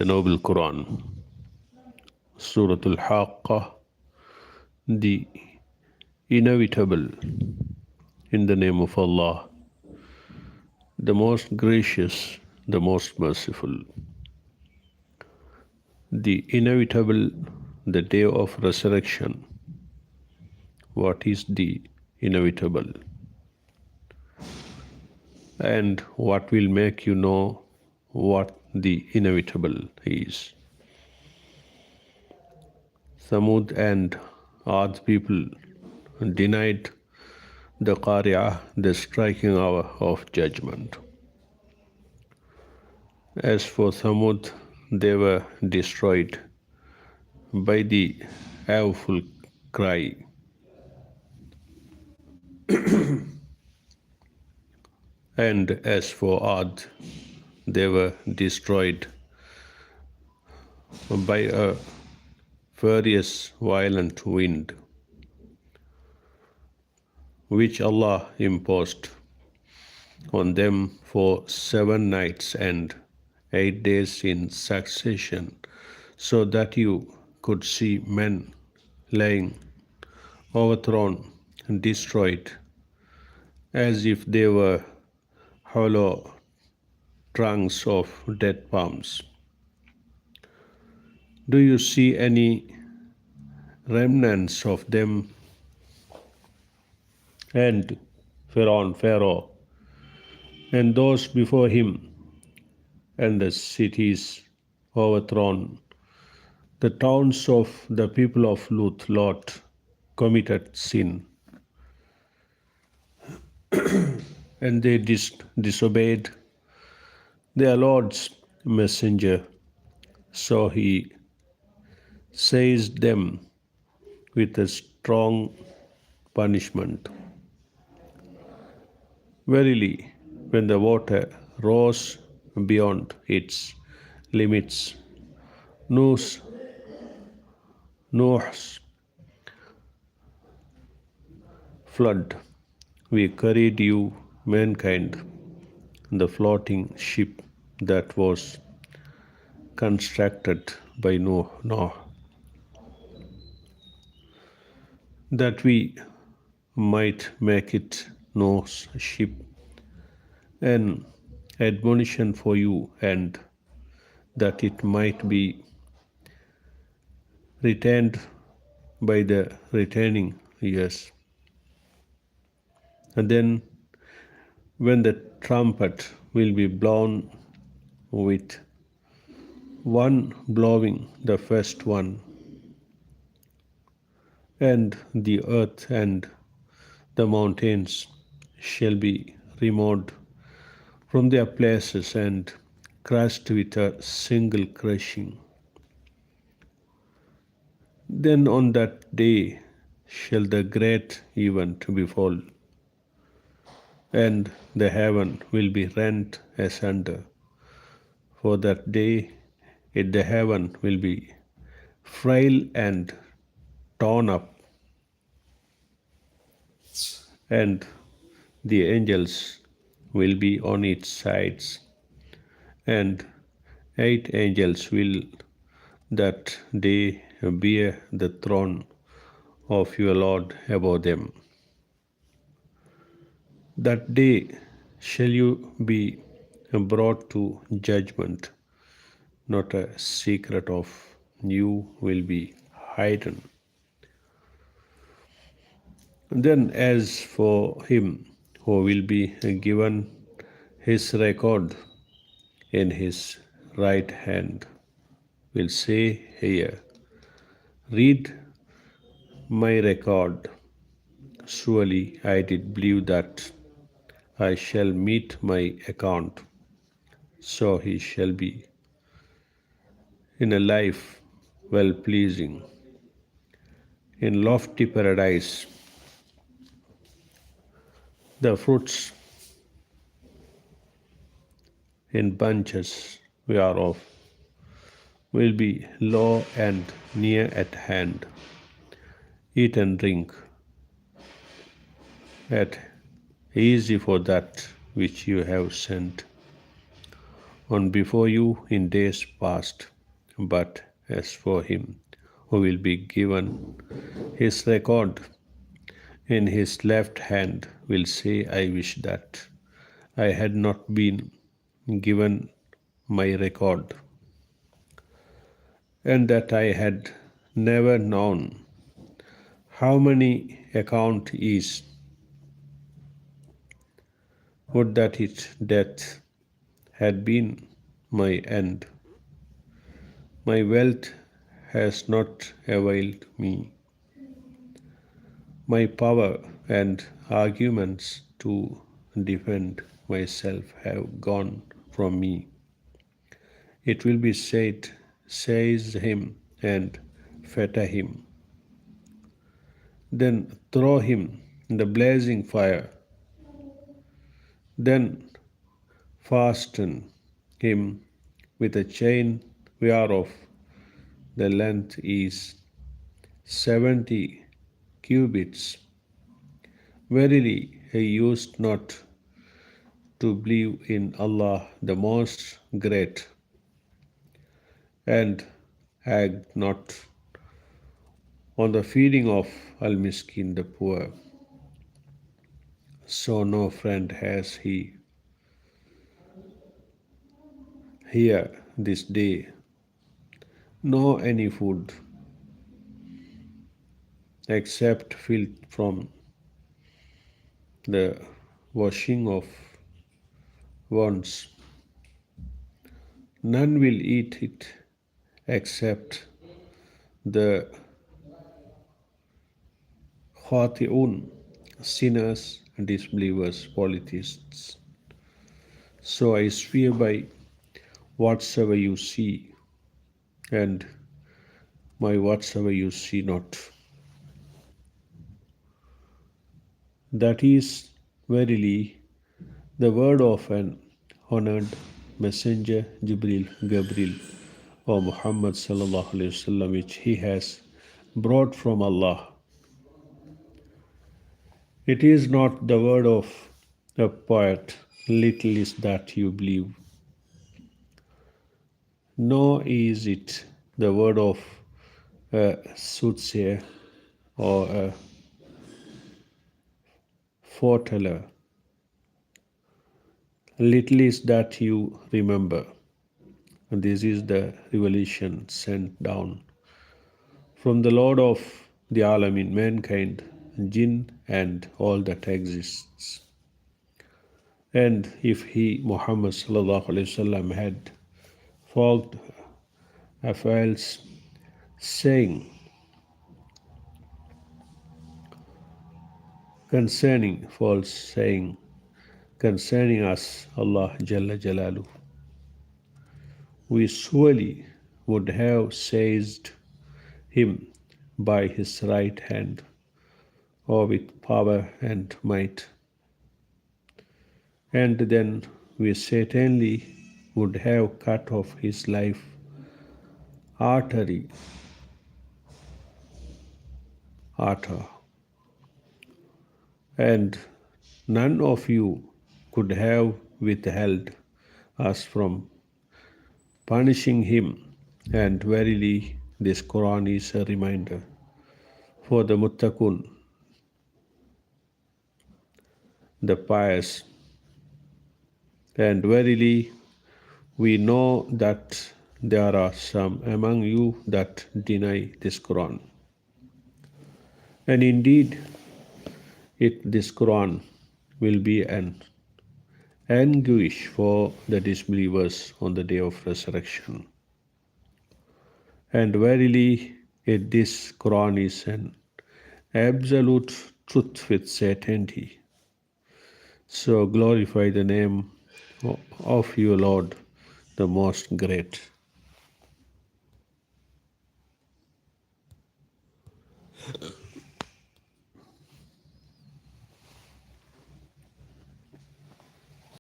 the noble Qur'an, Surat Haqqah, the inevitable, in the name of Allah, the most gracious, the most merciful. The inevitable, the day of resurrection. What is the inevitable? And what will make you know what the inevitable is? Samud and Ad people denied the Qari'ah, the striking hour of judgment. As for Samud, they were destroyed by the awful cry. And as for Ad, they were destroyed by a furious, violent wind, which Allah imposed on them for 7 nights and 8 days in succession, so that you could see men lying overthrown and destroyed as if they were hollow trunks of dead palms. Do you see any remnants of them? And Pharaoh, and those before him, and the cities overthrown, the towns of the people of Lot committed sin, and they disobeyed their Lord's messenger. So he seized them with a strong punishment. Verily, when the water rose beyond its limits, Noah's flood, we carried you, mankind, the floating ship that was constructed by Noah, that we might make it Noah's ship an admonition for you, and that it might be retained by the returning years. And then, when the trumpet will be blown with one blowing the first one, and the earth and the mountains shall be removed from their places and crushed with a single crushing. Then on that day shall the great event befall, and the heaven will be rent asunder. For that day the heaven will be frail and torn up, and the angels will be on its sides, and 8 angels will that day bear the throne of your Lord above them. That day shall you be brought to judgment, not a secret of you will be hidden. Then as for him who will be given his record in his right hand, will say, here, read my record. Surely I did believe that I shall meet my account. So he shall be in a life well pleasing, in lofty paradise. The fruits in bunches whereof will be low and near at hand. Eat and drink at easy for that which you have sent. on before you in days past. But as for him who will be given his record in his left hand, will say, I wish that I had not been given my record, and that I had never known how many account is. Would that its death had been my end. My wealth has not availed me. My power and arguments to defend myself have gone from me. It will be said, seize him and fetter him. Then throw him in the blazing fire. Then fasten him with a chain whereof the length is 70 cubits. Verily, he used not to believe in Allah the Most Great, and act not on the feeding of Al-Miskin the poor. So no friend has he here this day, no any food, except filth from the washing of wounds. None will eat it except the khati'un, sinners, disbelievers, polytheists. So I swear by whatsoever you see, and my whatsoever you see not. That is verily the word of an honored messenger, Gabriel, or Muhammad sallallahu alaihi wasallam, which he has brought from Allah. It is not the word of a poet, little is that you believe, nor is it the word of a soothsayer or a foreteller. Little is that you remember. And this is the revelation sent down from the Lord of the Alamin, mankind, jinn, and all that exists. And if he, Muhammad sallallahu alaihi wasallam, had fogged a false saying concerning us, Allah Jalla Jalalu, we surely would have seized him by his right hand, or with power and might, and then we certainly would have cut off his life artery, and none of you could have withheld us from punishing him. And verily, this Qur'an is a reminder for the muttaqun, the pious. And verily, we know that there are some among you that deny this Qur'an. And indeed, this Qur'an will be an anguish for the disbelievers on the day of resurrection. And verily, this Qur'an is an absolute truth with certainty. So glorify the name of your Lord, the Most Great.